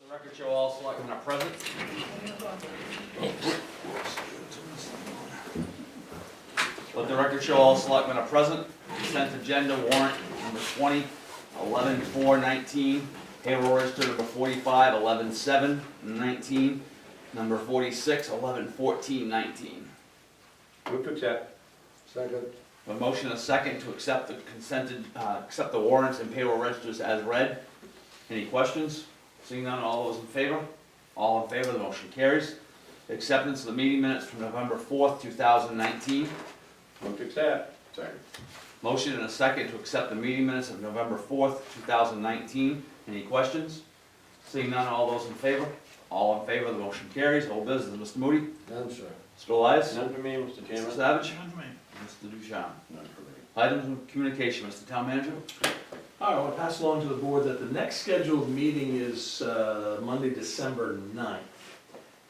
The record show all selectmen are present. Let the record show all selectmen are present. Consent agenda warrant number 20, 11/4/19. Payroll register number 45, 11/7/19. Number 46, 11/14/19. Move to accept. Second. A motion and a second to accept the accept the warrants and payroll registers as read. Any questions? Seeing none, all those in favor? All in favor, the motion carries. Acceptance of the meeting minutes from November 4th, 2019. Move to accept. Second. Motion and a second to accept the meeting minutes of November 4th, 2019. Any questions? Seeing none, all those in favor? All in favor, the motion carries. Whole business, Mr. Moody? None, sir. Mr. Elias? None for me, Mr. Mr. Chairman. Savage? Mr. Duchamp? None for me. Items of communication, Mr. Town Manager? All right, I want to pass along to the board that the next scheduled meeting is Monday, December 9th.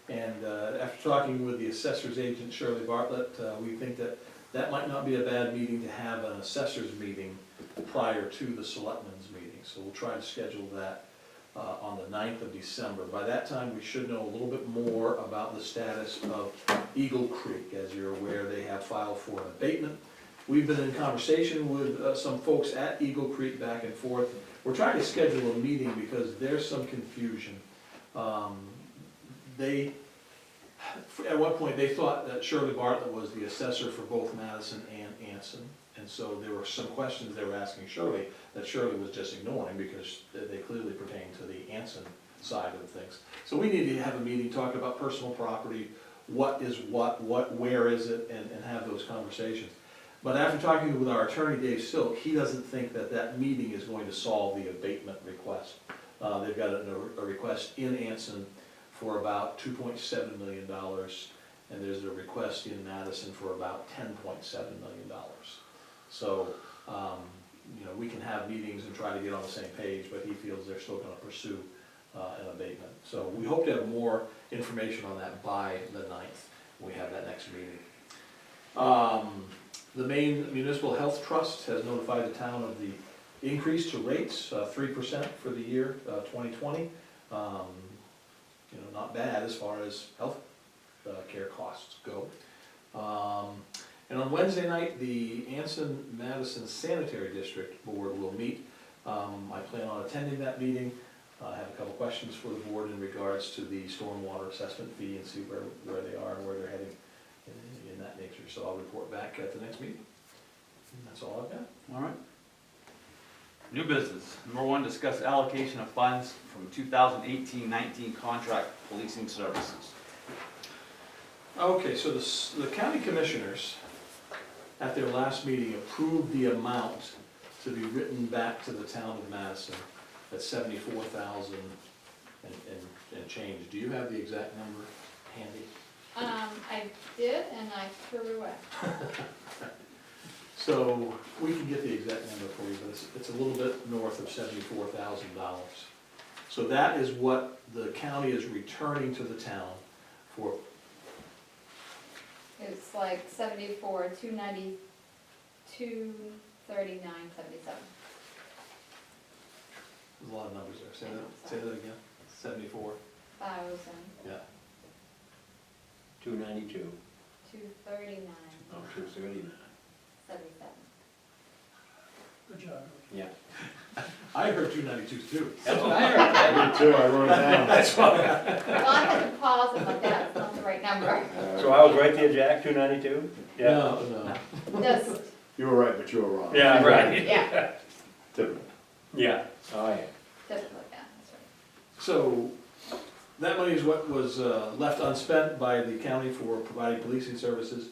And after talking with the assessor's agent, Shirley Bartlett, we think that that might not be a bad meeting to have an assessor's meeting prior to the selectmen's meeting. So we'll try to schedule that on the 9th of December. By that time, we should know a little bit more about the status of Eagle Creek. As you're aware, they have filed for an abatement. We've been in conversation with some folks at Eagle Creek back and forth. We're trying to schedule a meeting because there's some confusion. At one point, they thought that Shirley Bartlett was the assessor for both Madison and Anson. And so there were some questions they were asking Shirley that Shirley was just ignoring because they clearly pertain to the Anson side of things. So we need to have a meeting, talk about personal property, what is what, where is it, and have those conversations. But after talking with our attorney, Dave Silk, he doesn't think that that meeting is going to solve the abatement request. They've got a request in Anson for about $2.7 million, and there's a request in Madison for about $10.7 million. So, we can have meetings and try to get on the same page, but he feels they're still gonna pursue an abatement. So we hope to have more information on that by the 9th, when we have that next meeting. The Maine Municipal Health Trust has notified the town of the increase to rates, 3% for the year 2020. Not bad as far as health care costs go. And on Wednesday night, the Anson-Madison Sanitary District Board will meet. I plan on attending that meeting. I have a couple questions for the board in regards to the stormwater assessment fee and see where they are and where they're heading in that nature. So I'll report back at the next meeting. And that's all I've got. All right. New business. Number 1, discuss allocation of funds from 2018-19 contract policing services. Okay, so the county commissioners, at their last meeting, approved the amount to be written back to the town of Madison at $74,000 and change. Do you have the exact number handy? I did, and I threw away. So we can get the exact number for you, but it's a little bit north of $74,000. So that is what the county is returning to the town for. It's like 74, 292, 39, 77. There's a lot of numbers there. Say that again. 74. 1,000, Yeah. 292. 239, Oh, 239. 77. Good job. Yeah. I heard 292 too. That's what I heard. Me too, I wrote it down. That's why. Well, I had to pause and look at it, it's not the right number. So I was right there, Jack, 292? Yeah. No. Just, You were right, but you were wrong. Yeah, right. yeah, Typical. Yeah. Oh, yeah. just look at it, that's right. So that money is what was left unspent by the county for providing policing services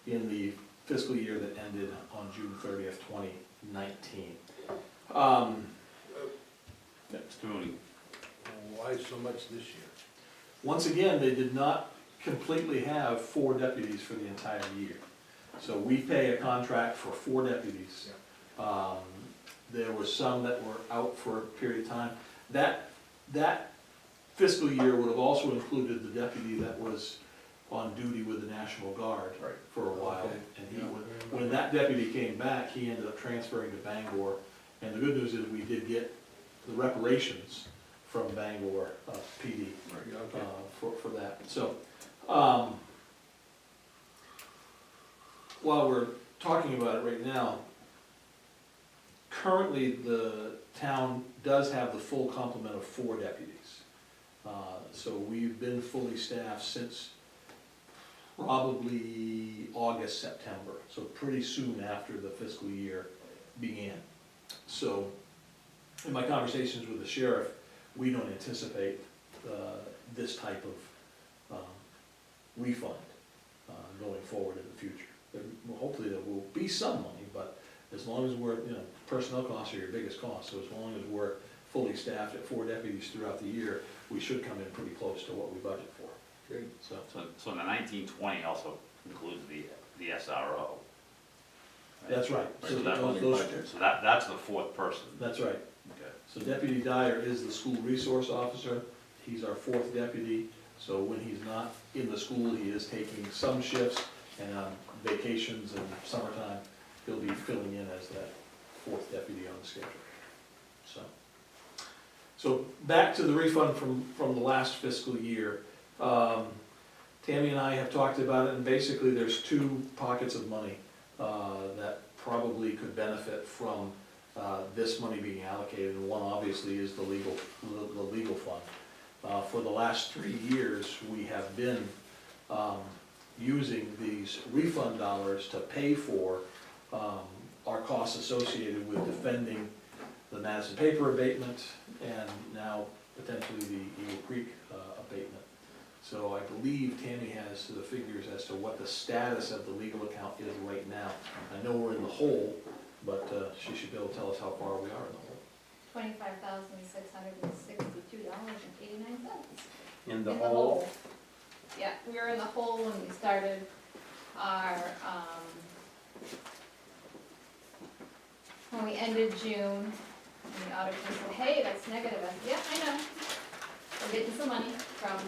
in the fiscal year that ended on June 30th, 2019. Mr. Moody. Why so much this year? Once again, they did not completely have 4 deputies for the entire year. So we pay a contract for 4 deputies. There were some that were out for a period of time. That fiscal year would have also included the deputy that was on duty with the National Guard for a while. Okay. And when that deputy came back, he ended up transferring to Bangor. And the good news is we did get the reparations from Bangor PD Okay. for that. So, while we're talking about it right now, currently the town does have the full complement of 4 deputies. So we've been fully staffed since probably August, September, so pretty soon after the fiscal year began. So, in my conversations with the sheriff, we don't anticipate this type of refund going forward in the future. Well, hopefully there will be some money, but as long as we're, personnel costs are your biggest cost, so as long as we're fully staffed at 4 deputies throughout the year, we should come in pretty close to what we budget for. Good. So, So the 1920 also includes the SRO. that's right. So So that- those- So that's the 4th person. that's right. Okay. So Deputy Dyer is the school resource officer. He's our 4th deputy. So when he's not in the school, he is taking some shifts, and on vacations and summertime, he'll be filling in as that 4th deputy on the schedule. So back to the refund from the last fiscal year. Tammy and I have talked about it, and basically there's 2 pockets of money that probably could benefit from this money being allocated, and one obviously is the legal fund. For the last 3 years, we have been using these refund dollars to pay for our costs associated with defending the Madison paper abatement and now potentially the Eagle Creek abatement. So I believe Tammy has the figures as to what the status of the legal account is right now. I know we're in the hole, but she should be able to tell us how far we are in the hole. $25,662.89. In the hole? Yeah, we were in the hole when we started our, when we ended June, and the auditor said, hey, that's negative. I said, yeah, I know. We're getting some money from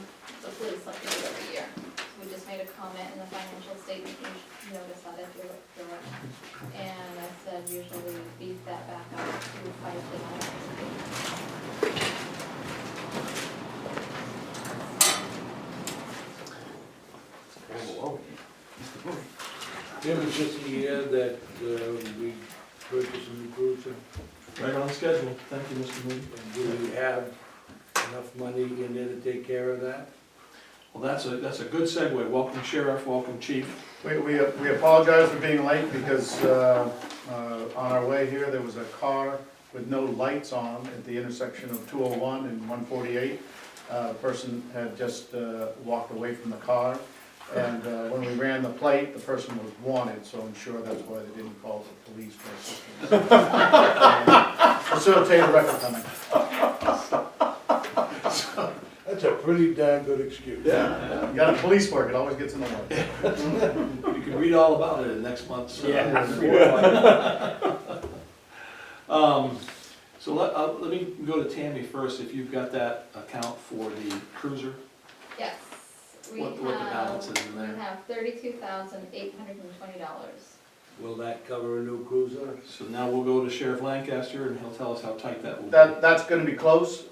the police like we do every year. So we just made a comment in the financial statement, you notice that if you look through it. And I said, usually we beat that back up to 5 Tim, is this the year that we purchased a new cruiser? Right on schedule. Thank you, Mr. Moody. And do we have enough money in there to take care of that? Well, that's a good segue. Welcome Sheriff, welcome Chief. We apologize for being late because on our way here, there was a car with no lights on at the intersection of 201 and 148. The person had just walked away from the car, and when we ran the plate, the person was wanted, so I'm sure that's why they didn't call the police for assistance. Facilitate a record coming. That's a pretty damn good excuse. Yeah, you got a police work, it always gets in the way. You can read all about it in next month's. So let me go to Tammy first, if you've got that account for the cruiser. Yes, we What the balance is in we there. have $32,820. Will that cover a new cruiser? So now we'll go to Sheriff Lancaster and he'll tell us how tight that will be. That's gonna be close.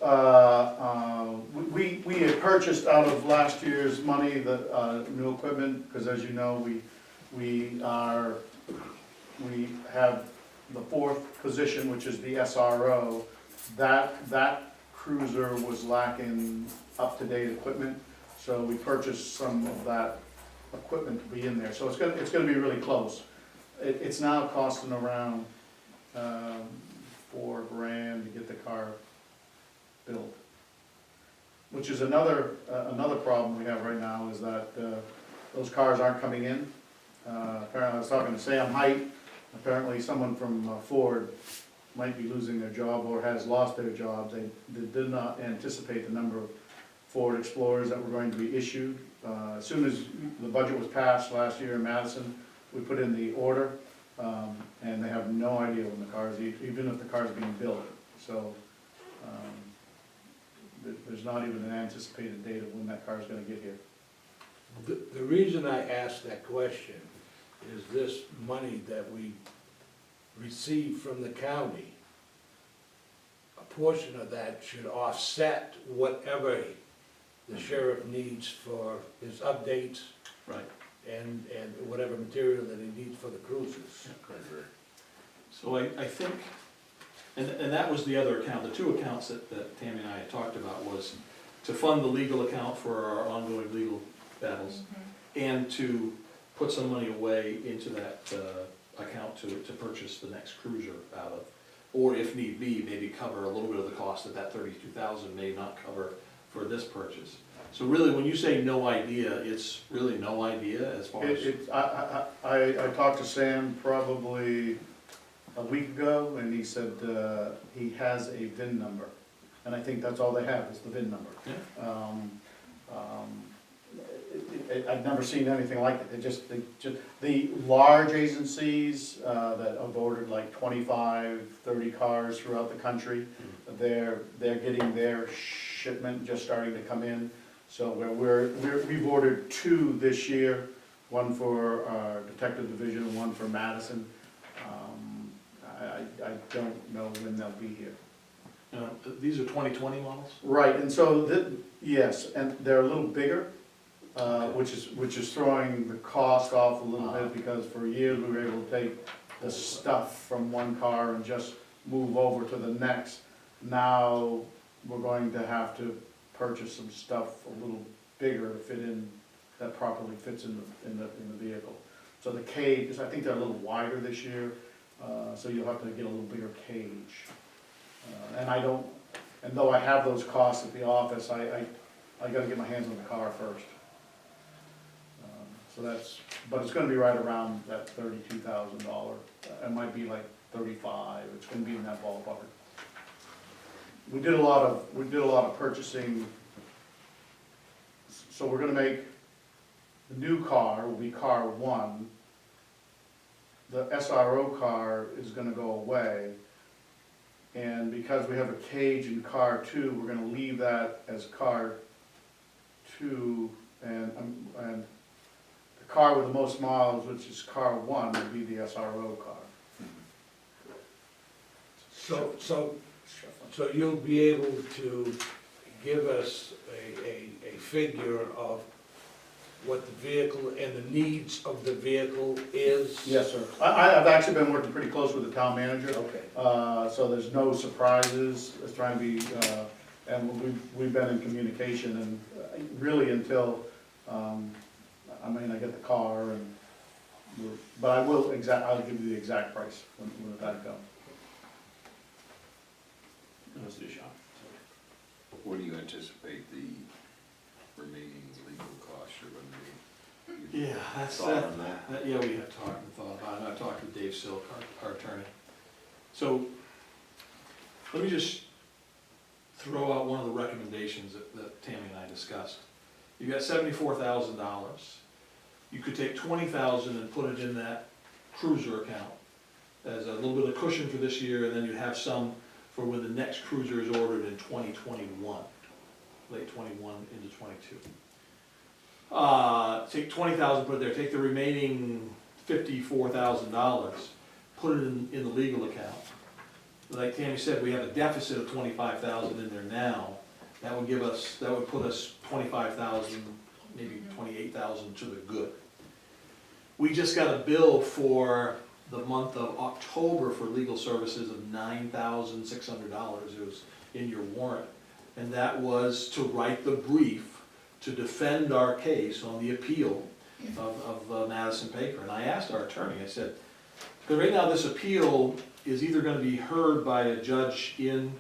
We had purchased out of last year's money the new equipment, because as you know, we have the 4th position, which is the SRO. That cruiser was lacking up-to-date equipment, so we purchased some of that equipment to be in there. So it's gonna be really close. It's now costing around $4,000 to get the car built. Which is another problem we have right now, is that those cars aren't coming in. Apparently, I was talking to Sam Height, apparently someone from Ford might be losing their job or has lost their job. They did not anticipate the number of Ford Explorers that were going to be issued. As soon as the budget was passed last year in Madison, we put in the order, and they have no idea when the cars, even if the car's being built. So, there's not even an anticipated date of when that car's gonna get here. The reason I asked that question is this money that we receive from the county a portion of that should offset whatever the sheriff needs for his updates Right. and whatever material that he needs for the cruisers. So I think, and that was the other account, the two accounts that Tammy and I had talked about was to fund the legal account for our ongoing legal battles, and to put some money away into that account to purchase the next cruiser out of. Or if need be, maybe cover a little bit of the cost that 32,000 may not cover for this purchase. So really, when you say no idea, it's really no idea as far as. I talked to Sam probably a week ago, and he said he has a VIN number, and I think that's all they have, is the VIN number. Yeah. I've never seen anything like it. The large agencies that have ordered like 25, 30 cars throughout the country, they're getting their shipment just starting to come in. So we've ordered 2 this year, one for our detective division and one for Madison. I don't know when they'll be here. These are 2020 models? Right, and so, yes, and they're a little bigger, which is throwing the cost off a little bit, because for years we were able to take the stuff from one car and just move over to the next. Now, we're going to have to purchase some stuff a little bigger to fit in, that properly fits in the vehicle. So the cage, I think they're a little wider this year, so you'll have to get a little bigger cage. And though I have those costs at the office, I gotta get my hands on the car first. But it's gonna be right around that $32,000. It might be like 35, it's gonna be in that ballpark. We did a lot of purchasing, so we're gonna make, the new car will be car 1. The SRO car is gonna go away. And because we have a cage in car 2, we're gonna leave that as car 2, and the car with the most miles, which is car 1, will be the SRO car. So you'll be able to give us a figure of what the vehicle and the needs of the vehicle is? Yes, sir. I've actually been working pretty close with the town manager. Okay. So there's no surprises, it's trying to be, and we've been in communication, and really until, I get the car, and but I'll give you the exact price when the time comes. What do you anticipate the remaining legal costs are gonna be? Yeah, that's Thought on that? yeah, we have talked and thought about it. I've talked with Dave Silk, our attorney. So, let me just throw out one of the recommendations that Tammy and I discussed. You got $74,000. You could take $20,000 and put it in that cruiser account as a little bit of cushion for this year, and then you have some for when the next cruiser is ordered in 2021, late 21 into 22. Take $20,000, put it there, take the remaining $54,000, put it in the legal account. Like Tammy said, we have a deficit of $25,000 in there now. That would put us 25,000, maybe 28,000 to the good. We just got a bill for the month of October for legal services of $9,600. It was in your warrant. And that was to write the brief to defend our case on the appeal of Madison Paper. And I asked our attorney, I said, because right now this appeal is either going to be heard by a judge in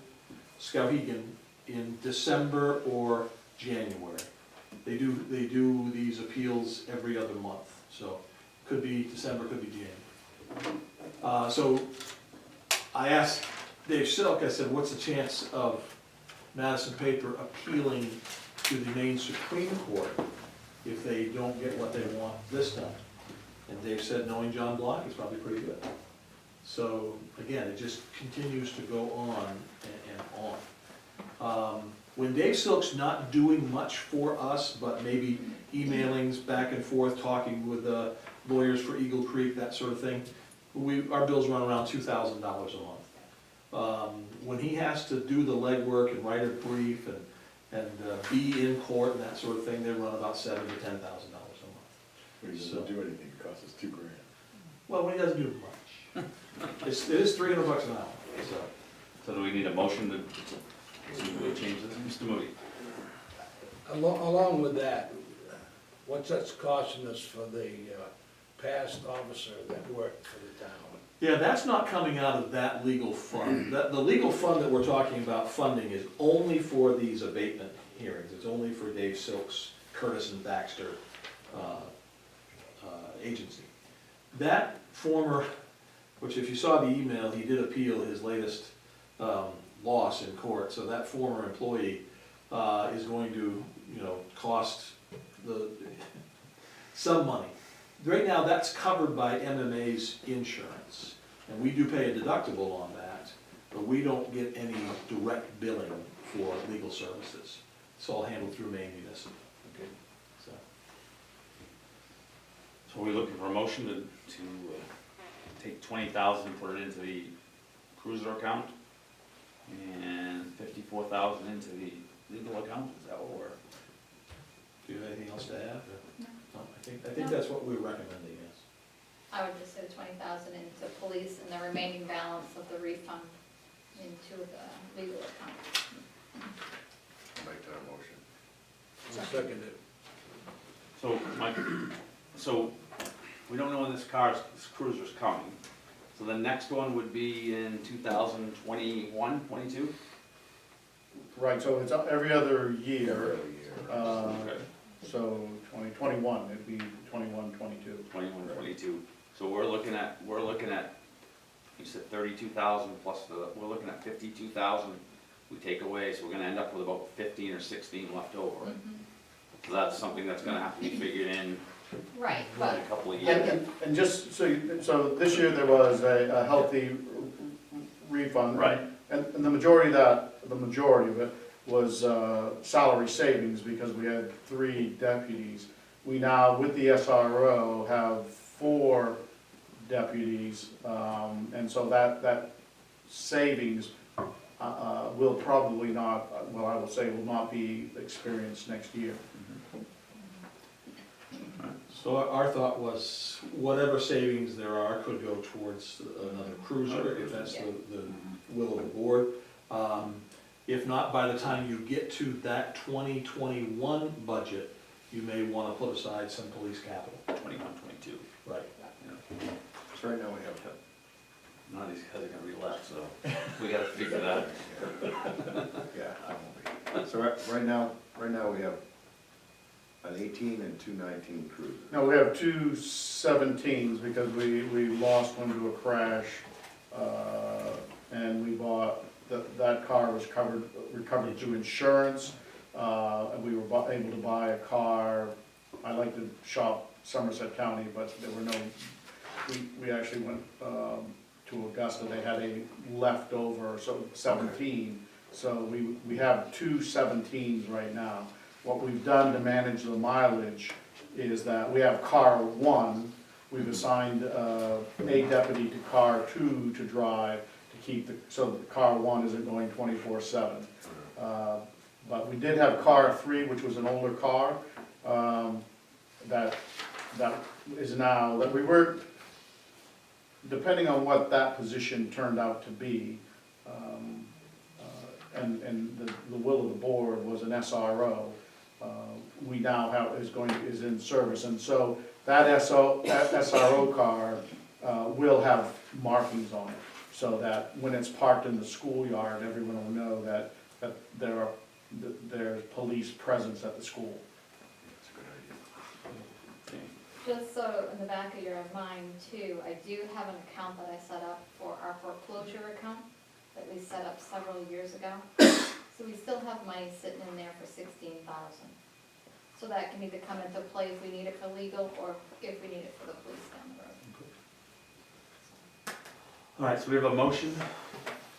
Skowhegan in December or January. They do these appeals every other month, so could be December, could be January. So I asked Dave Silk, I said, what's the chance of Madison Paper appealing to the Maine Supreme Court if they don't get what they want this time? And Dave said, knowing John Block, it's probably pretty good. So again, it just continues to go on and on. When Dave Silk's not doing much for us, but maybe emailings back and forth, talking with lawyers for Eagle Creek, that sort of thing, our bills run around $2,000 a month. When he has to do the legwork and write a brief and be in court and that sort of thing, they run about $7,000 to $10,000 a month. When he So- doesn't do anything, it costs us $2,000. Well, when he doesn't do much. It is $300 an hour, so. So do we need a motion to change this, Mr. Moody? Along with that, what's that's costing us for the past officer that worked for the town? Yeah, that's not coming out of that legal fund. The legal fund that we're talking about funding is only for these abatement hearings. It's only for Dave Silk's, Curtis and Baxter agency. That former, which if you saw the email, he did appeal his latest loss in court, so that former employee is going to, cost some money. Right now, that's covered by MMA's insurance, and we do pay a deductible on that, but we don't get any direct billing for legal services. It's all handled through Maine Municipal. Okay. So, So are we looking for a motion to take 20,000 and put it into the cruiser account? And 54,000 into the legal account, is that what we're? do you have anything else to add? No. No, I think that's what we're recommending, yes. I would just say 20,000 into police and the remaining balance of the refund into the legal account. I'll make that motion. I'll second it. So, Mike, so we don't know when this cruiser's coming. So the next one would be in 2021, 22? Right, so it's every other year, Every other year. Okay. so 2021, it'd be 21, 22. 21, 22. So we're looking at, you said 32,000 plus we're looking at 52,000 we take away, so we're gonna end up with about 15 or 16 left over. Mhm. So that's something that's gonna have to be figured in Right, in but a couple of And, years. and just so this year there was a healthy refund. Right. And the majority of it was salary savings because we had 3 deputies. We now, with the SRO, have 4 deputies, and so that savings will probably not, well, I will say will not be experienced next year. So our thought was, whatever savings there are could go towards another cruiser, if that's the will of the board. If not, by the time you get to that 2021 budget, you may want to put aside some police capital. 21, 22. Right. So right now we have, None of these guys are gonna be left, so we gotta figure that out. yeah, I won't be. So right now we have an 18 and 2 19 cruisers. No, we have 2 17s because we lost one to a crash, and we bought, that car was recovered through insurance, and we were able to buy a car. I like to shop Somerset County, but there were no, we actually went to Augusta, they had a leftover, so 17. So we have 2 17s right now. What we've done to manage the mileage is that we have car 1, we've assigned a deputy to car 2 to drive, to keep so that car 1 isn't going 24/7. But we did have car 3, which was an older car, that is now, that we were, depending on what that position turned out to be, and the will of the board was an SRO, we now have, is in service, and so that SRO car will have markings on it, so that when it's parked in the schoolyard, everyone will know that there's police presence at the school. That's a good idea. Okay. just so in the back of your mind too, I do have an account that I set up for our foreclosure account that we set up several years ago. So we still have money sitting in there for 16,000. So that can either come into play if we need it for legal or if we need it for the police down the road. All right, so we have a motion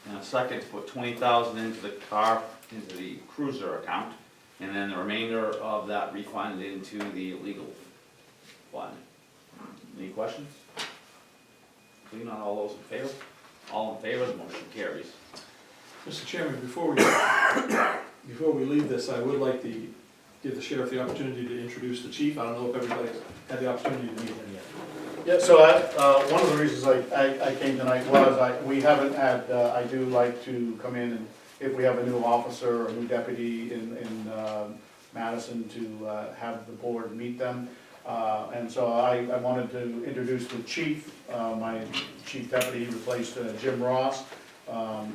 and a second to put 20,000 into the cruiser account, and then the remainder of that refund into the legal fund. Any questions? Seeing none, all those in favor? All in favor, the motion carries. Mr. Chairman, before we leave this, I would like to give the sheriff the opportunity to introduce the chief. I don't know if everybody's had the opportunity to meet him yet. Yeah, so one of the reasons I came tonight was, we haven't had, I do like to come in and if we have a new officer or a new deputy in Madison to have the board meet them. And so I wanted to introduce the chief, my chief deputy replaced Jim Ross.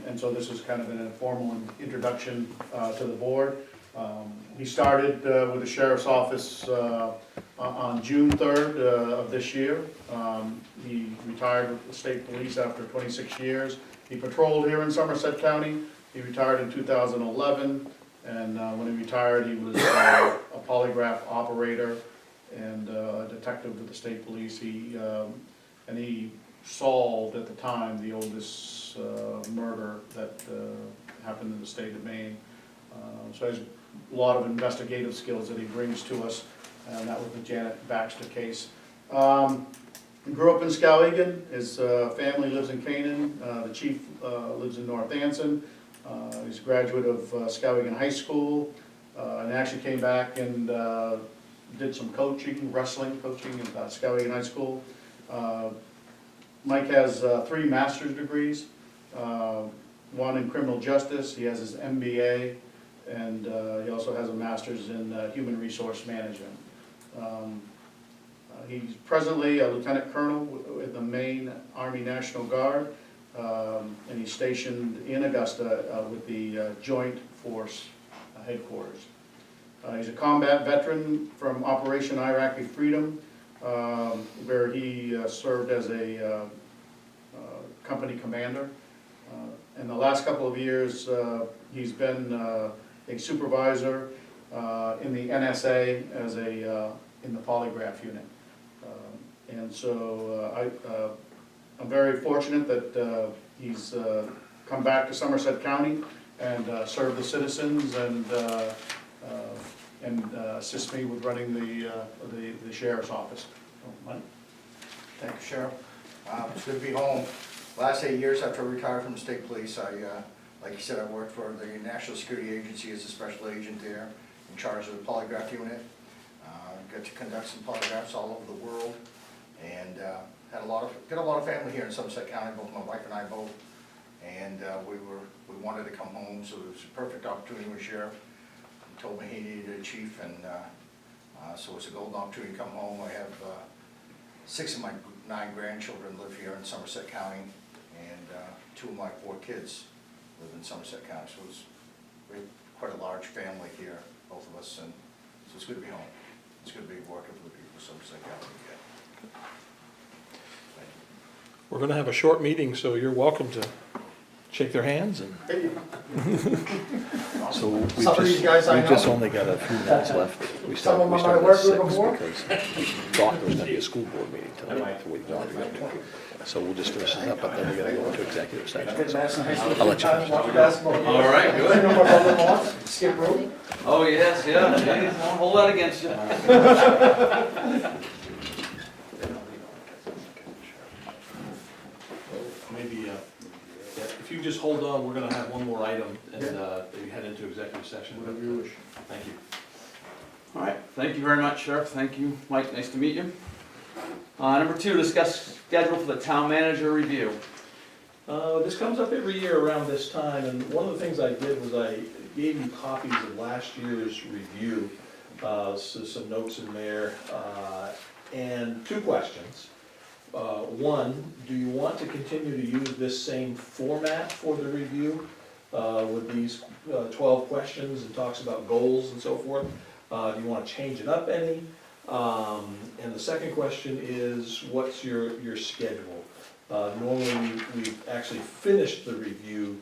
And so this is kind of an informal introduction to the board. He started with the sheriff's office on June 3rd of this year. He retired with the state police after 26 years. He patrolled here in Somerset County. He retired in 2011, and when he retired, he was a polygraph operator and a detective with the state police. And he solved at the time the oldest murder that happened in the state of Maine. So he has a lot of investigative skills that he brings to us, and that was the Janet Baxter case. He grew up in Skowhegan. His family lives in Canaan. The chief lives in North Anson. He's a graduate of Skowhegan High School, and actually came back and did some coaching, wrestling coaching at Skowhegan High School. Mike has 3 master's degrees, one in criminal justice. He has his MBA, and he also has a master's in human resource management. He's presently a lieutenant colonel with the Maine Army National Guard, and he's stationed in Augusta with the Joint Force headquarters. He's a combat veteran from Operation Iraqi Freedom, where he served as a company commander. In the last couple of years, he's been a supervisor in the NSA as in the polygraph unit. And so I'm very fortunate that he's come back to Somerset County and served the citizens and assist me with running the sheriff's office. Mike? Thank you, Sheriff. It's good to be home. Last 8 years after I retired from the state police, like you said, I worked for the National Security Agency as a special agent there, in charge of the polygraph unit. Got to conduct some polygraphs all over the world, and got a lot of family here in Somerset County, both my wife and I both. And we wanted to come home, so it was a perfect opportunity with Sheriff. He told me he needed a chief, and so it's a golden opportunity to come home. I have 6 of my 9 grandchildren live here in Somerset County, and 2 of my 4 kids live in Somerset County. So we have quite a large family here, both of us, and so it's good to be home. It's good to be working for the people of Somerset County again. Thank you. We're gonna have a short meeting, so you're welcome to shake their hands and. So we've Some of these guys I we've just know. only got a few minutes left. We Some of them I started might at work with 6 before. because we thought there was gonna be a school board meeting tonight. So we thought we were gonna do. So we'll just finish this up, but then we're gonna go into executive session. So I'll let you finish. All right, good. Skip rope. Oh, yes, yeah, geez, won't hold that against you. Maybe, if you just hold on, we're gonna have one more item and we head into executive session. Whatever you wish. Thank you. All right, thank you very much, Sheriff. Thank you, Mike. Nice to meet you. Number 2, discuss schedule for the town manager review. This comes up every year around this time, and one of the things I did was I gave you copies of last year's review, so some notes in there, and 2 questions. One, do you want to continue to use this same format for the review with these 12 questions and talks about goals and so forth? Do you want to change it up any? And the second question is, what's your schedule? Normally, we've actually finished the review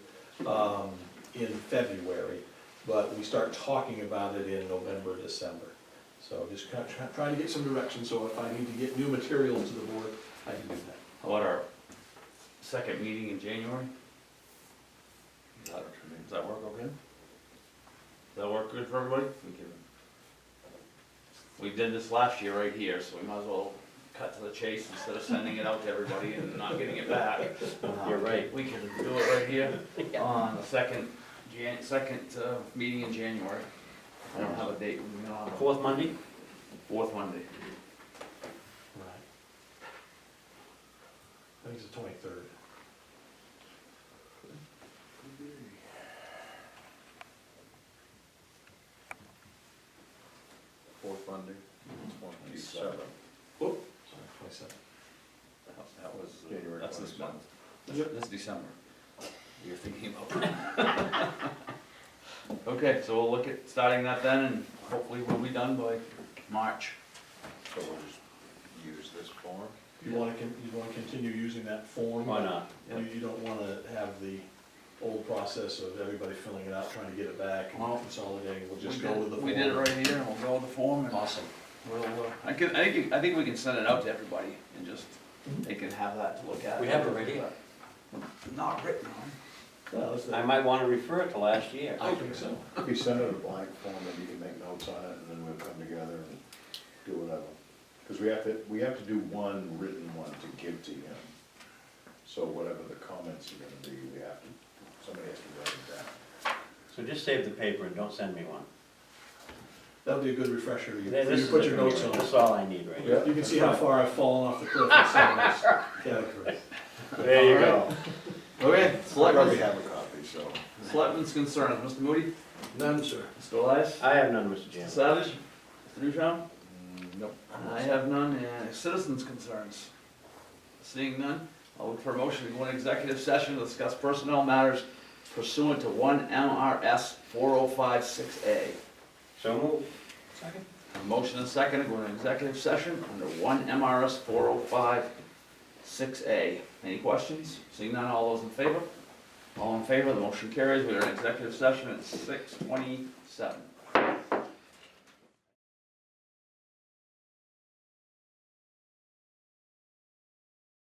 in February, but we start talking about it in November, December. So just kind of trying to get some direction, so if I need to get new materials to the board, I can do that. How about our second meeting in January? Does that work okay? Does that work good for everybody? We did this last year right here, so we might as well cut to the chase instead of sending it out to everybody and not getting it back. You're right. We can do it right here on the second meeting in January. I don't have a date, we don't have a Fourth Monday? fourth Monday. Right. I think it's the 23rd. Fourth Monday, 27. Sorry, 27th. That was, January that's this 27th. month. Yep. This December. You're thinking about. Okay, so we'll look at starting that then, and hopefully we'll be done by March. So we'll just use this form? You wanna continue using that form? Why not? You don't wanna have the old process of everybody filling it out, trying to get it back Well, and consolidating, we'll just go with the form. We did it right here, and we'll go with the form, and Awesome. we'll, I think we can send it out to everybody, and just, they can have that to look at. We have it right here. Not written on. Well, that's I the, might wanna refer it to last year. I think so. If you send it a blank form, then you can make notes on it, and then we'll come together and do whatever. Because we have to do one written one to give to him. So whatever the comments are gonna be, somebody has to write it down. So just save the paper and don't send me one. That'll be a good refresher, you This is put it your for me. notes on. That's all I need right here. You can see how far I've fallen off the cliff in some of those categories. There you go. Okay, I already selectmen's, have a copy, so. selectmen's concerns, Mr. Moody, None, sir. Mr. Elias, I have none, Mr. Mr. Chairman. Savage, Mr. Newtown? Nope. I have none, and citizens' concerns. Seeing none, I'll look for a motion to go into executive session to discuss personnel matters pursuant to 1 MRS 4056A. So moved. Second. A motion and a second to go into executive session under 1 MRS 4056A. Any questions? Seeing none, all those in favor? All in favor, the motion carries. We are in executive session at 6:27.